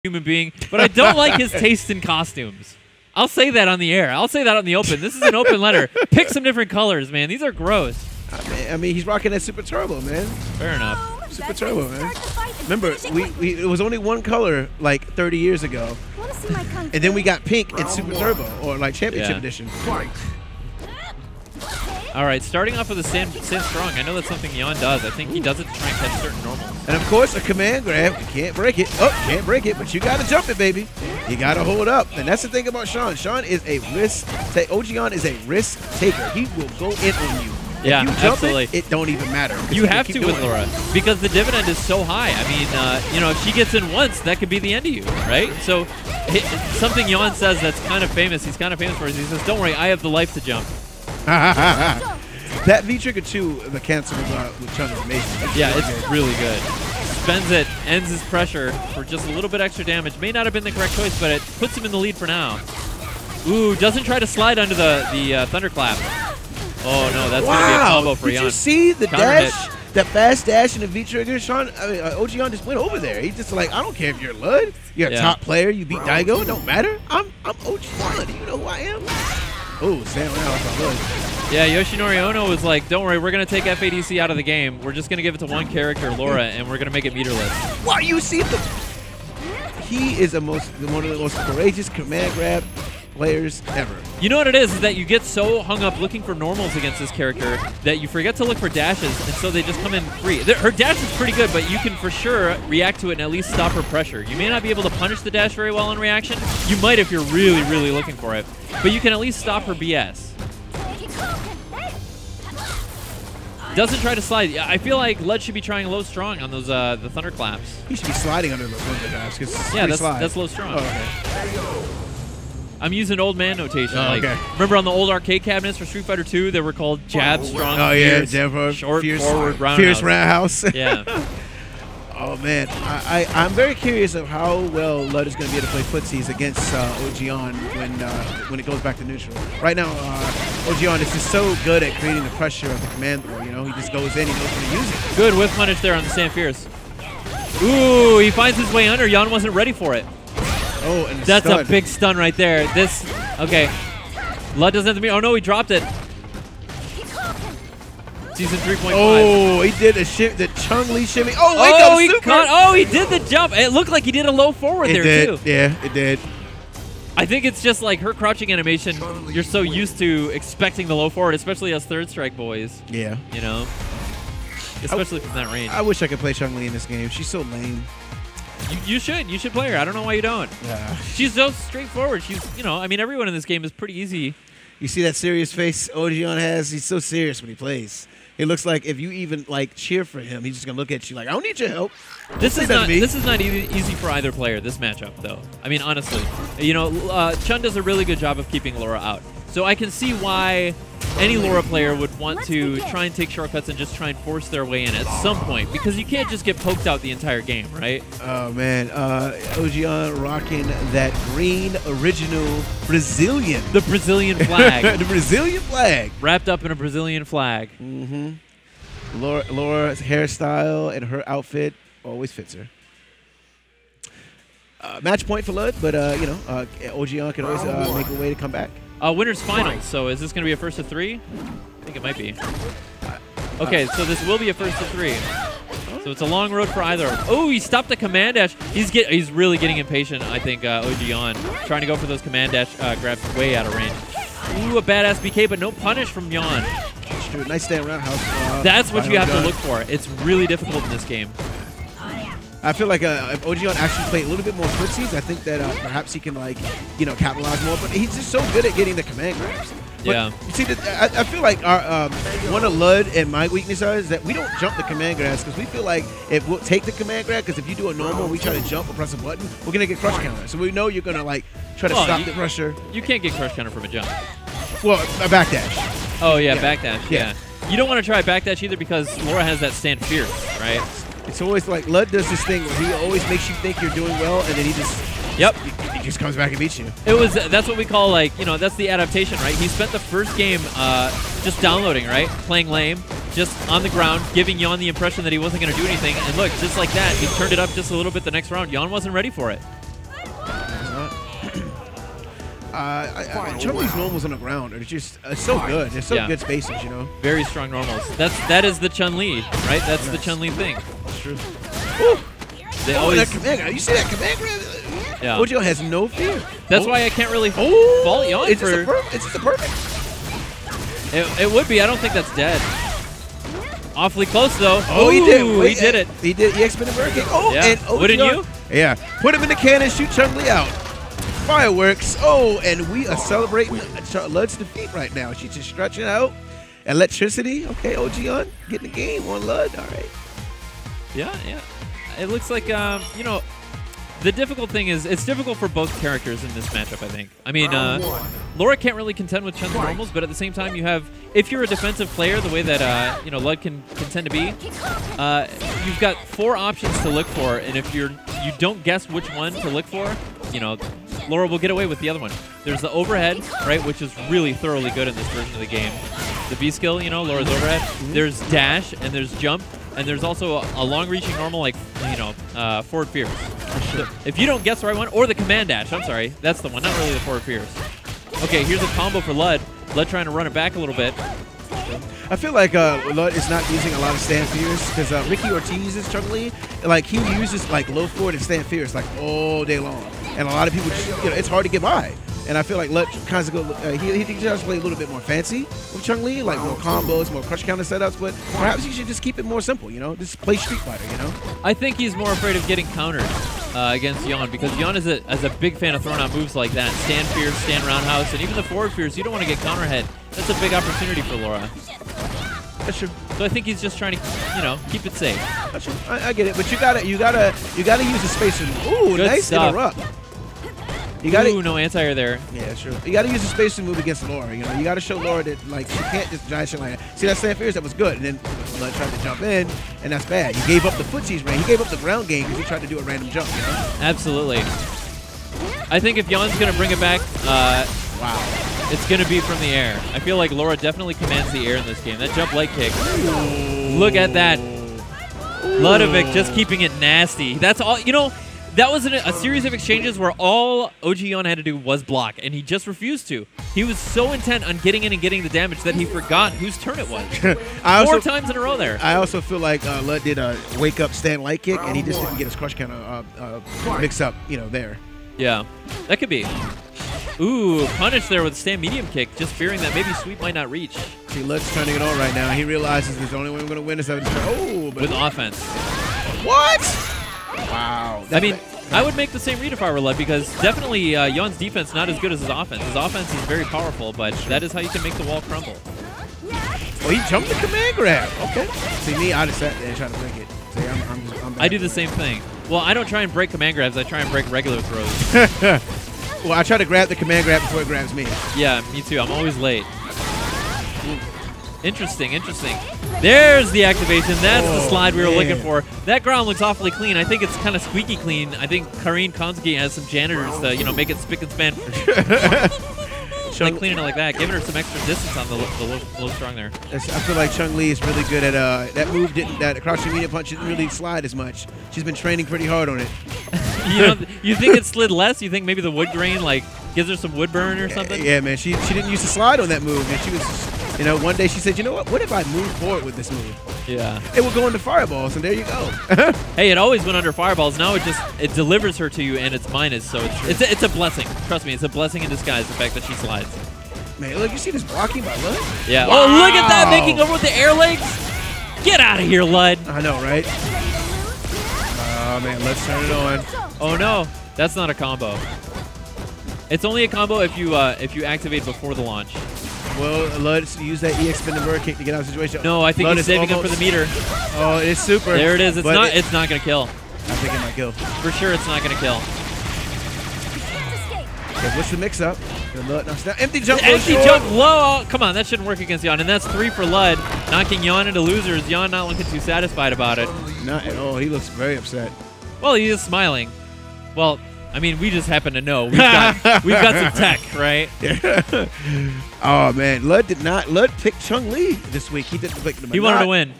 human being, but I don't like his taste in costumes. I'll say that on the air. I'll say that on the open. This is an open letter. Pick some different colors, man. These are gross. I mean, he's rocking that Super Turbo, man. Fair enough. Super Turbo, man. Remember, it was only one color like 30 years ago, and then we got pink and Super Turbo, or like Championship Edition. All right, starting off with a stand strong. I know that's something Yan does. I think he does it to try and catch certain normals. And of course, a command grab. You can't break it. Oh, can't break it, but you got to jump it, baby. You got to hold up. And that's the thing about Sean. Sean is a risk. Ogyawn is a risk taker. He will go in on you. Yeah, if you jump absolutely. It don't even matter. You have to with Laura because the dividend is so high. I mean, you know, if she gets in once, that could be the end of you, right? So something Yan says that's kind of famous. He's kind of famous for it. He says, "Don't worry, I have the life to jump." That V trigger 2, the cancel with Chun is amazing. Yeah, it's really good. Spends it, ends his pressure for just a little bit extra damage. May not have been the correct choice, but it puts him in the lead for now. Ooh, doesn't try to slide under the thunderclap. Oh no, that's gonna be a combo for Yan. Did you see the dash? That fast dash in the V trigger, Sean. I mean, Ogyawn just went over there. He's just like, I don't care if you're Lud, you're a top player, you beat Daigo, it don't matter. I'm Ogyawn. Do you know who I am? Oh, Sam Rouse. Yeah, Yoshinori Ono was like, don't worry, we're going to take FADC out of the game. We're just going to give it to one character, Laura, and we're going to make it meterless. Wow, you see he is one of the most courageous command grab players ever. You know what it is that you get so hung up looking for normals against this character that you forget to look for dashes, and so they just come in free. Her dash is pretty good, but you can for sure react to it and at least stop her pressure. You may not be able to punish the dash very well in reaction. You might if you're really, really looking for it. But you can at least stop her BS. Doesn't try to slide. I feel like Lud should be trying low strong on those the thunderclaps. He should be sliding under those thunderclaps. Yeah, that's low strong. Oh, okay. I'm using old man notation. Oh, like, remember on the old arcade cabinets for Street Fighter 2, they were called jab, strong, fierce, short, forward, roundhouse. Fierce roundhouse. Yeah. Oh, man. I'm very curious of how well Lud is going to be able to play footsies against Ogyawn when it goes back to neutral. Right now, Ogyawn is just so good at creating the pressure of the command throw. You know, he just goes in, he knows how to use it. Good whiff punish there on the Stand Fierce. Ooh, he finds his way under. Yan wasn't ready for it. Oh, and that's a big stun right there. Okay. Lud doesn't have to be. Oh, no, he dropped it. Season 3.5. Oh, he did the Chun-Li shimmy. Oh, wake up, super. He did the jump. It looked like he did a low forward too. Yeah, it did. I think it's just like her crouching animation. You're so used to expecting the low forward, especially as third strike boys. Yeah. You know? Especially from that range. I wish I could play Chun-Li in this game. She's so lame. You should play her. I don't know why you don't. Yeah. She's so straightforward. She's, you know, I mean, everyone in this game is pretty easy. You see that serious face Ogyawn has? He's so serious when he plays. It looks like if you even like cheer for him, he's just gonna look at you like, I don't need your help. This is not easy for either player. This matchup, though. I mean, honestly, you know, Chun does a really good job of keeping Laura out. So I can see why any Laura player would want to try and take shortcuts and just try and force their way in at some point, because you can't just get poked out the entire game, right? Oh, man. Ogyawn rocking that green original Brazilian. The Brazilian flag. The Brazilian flag. Wrapped up in a Brazilian flag. Mm-hmm. Laura's hairstyle and her outfit always fits her. Match point for Lud, but, you know, Ogyawn can always make a way to come back. Winner's finals. So is this going to be a first of 3? I think it might be. Okay, so this will be a first of 3. So it's a long road for either. Oh, he stopped the command dash. He's really getting impatient, I think, Ogyawn. Trying to go for those command dash grabs way out of range. Ooh, a badass BK, but no punish from Yan. Nice stand roundhouse. That's what you have to look for. It's really difficult in this game. I feel like if Ogyawn actually played a little bit more footsies, I think that perhaps he can, like, you know, capitalize more. But he's just so good at getting the command grabs. But yeah. You see, I feel like our one of Lud and my weakness is that we don't jump the command grabs because we feel like if we'll take the command grab, because if you do a normal and we try to jump or press a button, we're gonna get crush counter. So we know you're gonna like try to stop the pressure. You can't get crush counter from a jump. Well, a backdash. Oh yeah, backdash. Yeah. You don't want to try backdash either because Laura has that stand fierce, right? It's always like Lud does this thing where he always makes you think you're doing well, and then he just he just comes back and beats you. That's what we call, like, you know, that's the adaptation, right? He spent the first game just downloading, right? Playing lame, just on the ground, giving Yan the impression that he wasn't going to do anything. And look, just like that, he turned it up just a little bit the next round. Yan wasn't ready for it. Chun-Li's normals on the ground are just so good. They're so good spaces, you know. Very strong normals. That is the Chun-Li, right? That's the Chun-Li thing. That's true. They always. That command grab. You see that command grab? Yeah. ogyawn has no fear. That's why I can't really fault Yon it's for. It's just a perfect. It would be. I don't think that's dead. Awfully close though. Oh, he did. He did it. He did. He expended bird kick. Oh, yeah. And Wouldn't you? Yeah. Put him in the cannon. Shoot Chun-Li out. Fireworks. Oh, and we are celebrating Lud's defeat right now. She's just stretching out. Electricity. Okay, ogyawn getting the game on Lud. All right. Yeah. It looks like you know. The difficult thing is, it's difficult for both characters in this matchup, I think. I mean, Laura can't really contend with Chun's normals, but at the same time, you have, if you're a defensive player, the way that, you know, Lud can tend to be, you've got 4 options to look for, and if you don't guess which one to look for, you know, Laura will get away with the other one. There's the overhead, right, which is really thoroughly good in this version of the game. The B skill, you know, Laura's overhead. There's dash, and there's jump. And there's also a long-reaching normal, like, you know, forward fierce. So if you don't guess the right one, or the command dash, I'm sorry, that's the one, not really the forward fierce. Okay, here's a combo for Lud. Lud trying to run it back a little bit. I feel like Lud is not using a lot of stand fierce because Ricky Ortiz's Chun-Li, like he uses like low forward and stand fierce like all day long, and a lot of people just, you know, it's hard to get by. And I feel like Lud kind of go, he tries to play a little bit more fancy with Chun-Li, like more combos, more crush counter setups, but perhaps you should just keep it more simple, you know? Just play Street Fighter, you know? I think he's more afraid of getting countered against Yon, because Yon is a big fan of throwing out moves like that. Stand fierce, stand roundhouse, and even the forward fierce, you don't want to get counter head. That's a big opportunity for Laura. That's true. So I think he's just trying to, you know, keep it safe. That's true. I get it, but you gotta use the spacer. Ooh, Good nice stuff. interrupt. You gotta, Ooh, no anti-air there. Yeah, sure. You gotta use the spacing move against Laura. You know, you gotta show Laura that like she can't just giant shit like that. See that stand fierce? That was good, and then Lud tried to jump in, and that's bad. He gave up the footsies range. He gave up the ground game because he tried to do a random jump. You know? Absolutely. I think if Yon's gonna bring it back, wow, it's gonna be from the air. I feel like Laura definitely commands the air in this game. That jump leg kick. Ooh. Look at that. Ludovic just keeping it nasty. That's all. You know. That was a series of exchanges where all ogyawn had to do was block, and he just refused to. He was so intent on getting in and getting the damage that he forgot whose turn it was. 4 times in a row there. I also feel like Lud did a wake-up stand light kick, and he just didn't get his crush counter mix-up, you know, there. Yeah, that could be. Ooh, punish there with a stand medium kick, just fearing that maybe sweep might not reach. See, Lud's turning it on right now. He realizes the only way I'm going to win is with offense. What? Wow. I mean, I would make the same read if I were Lud, because definitely Yon's defense not as good as his offense. His offense is very powerful, but that is how you can make the wall crumble. Oh, he jumped the command grab. Okay. See, me, I just sat there and tried to break it. See, I'm I do the same thing. Well, I don't try and break command grabs. I try and break regular throws. Well, I try to grab the command grab before it grabs me. Yeah, me too. I'm always late. Interesting, interesting. There's the activation. That's the slide we were looking for. That ground looks awfully clean. I think it's kind of squeaky clean. I think Karine Konski has some janitors to, you know, make it spick and span. Like cleaning it like that, giving her some extra distance on the low strong there. I feel like Chun-Li is really good at that move. That crouching medium punch didn't really slide as much. She's been training pretty hard on it. You think it slid less? You think maybe the wood grain like gives her some wood burn or something? Yeah, man. She didn't use to slide on that move, and she was, you know, one day she said, you know what if I move forward with this move? Yeah. It will go into fireballs, and there you go. Hey, it always went under fireballs. Now it delivers her to you, and it's minus. So it's a blessing. Trust me, it's a blessing in disguise. The fact that she slides. Man, look, you see this blocking by Lud? Yeah. Wow. Oh, look at that, making over with the air legs. Get out of here, Lud. I know, right? Oh man, let's turn it on. Oh no, that's not a combo. It's only a combo if you activate before the launch. Well, let's use that EX spin the bird kick to get out of the situation. No, I think he's saving him for the meter. Oh, it's super. There it is. It's not gonna kill. I think it might kill. For sure, it's not gonna kill. Okay, what's the mix-up? Empty jump. Empty jump low. Oh, come on, that shouldn't work against Yon. And that's 3 for Lud, knocking Yon into losers. Yon not looking too satisfied about it. Not at all. He looks very upset. Well, he is smiling. Well, I mean, we just happen to know. We've got some tech, right? Oh man, Lud picked Chun-Li this week. He didn't pick him. He wanted to win.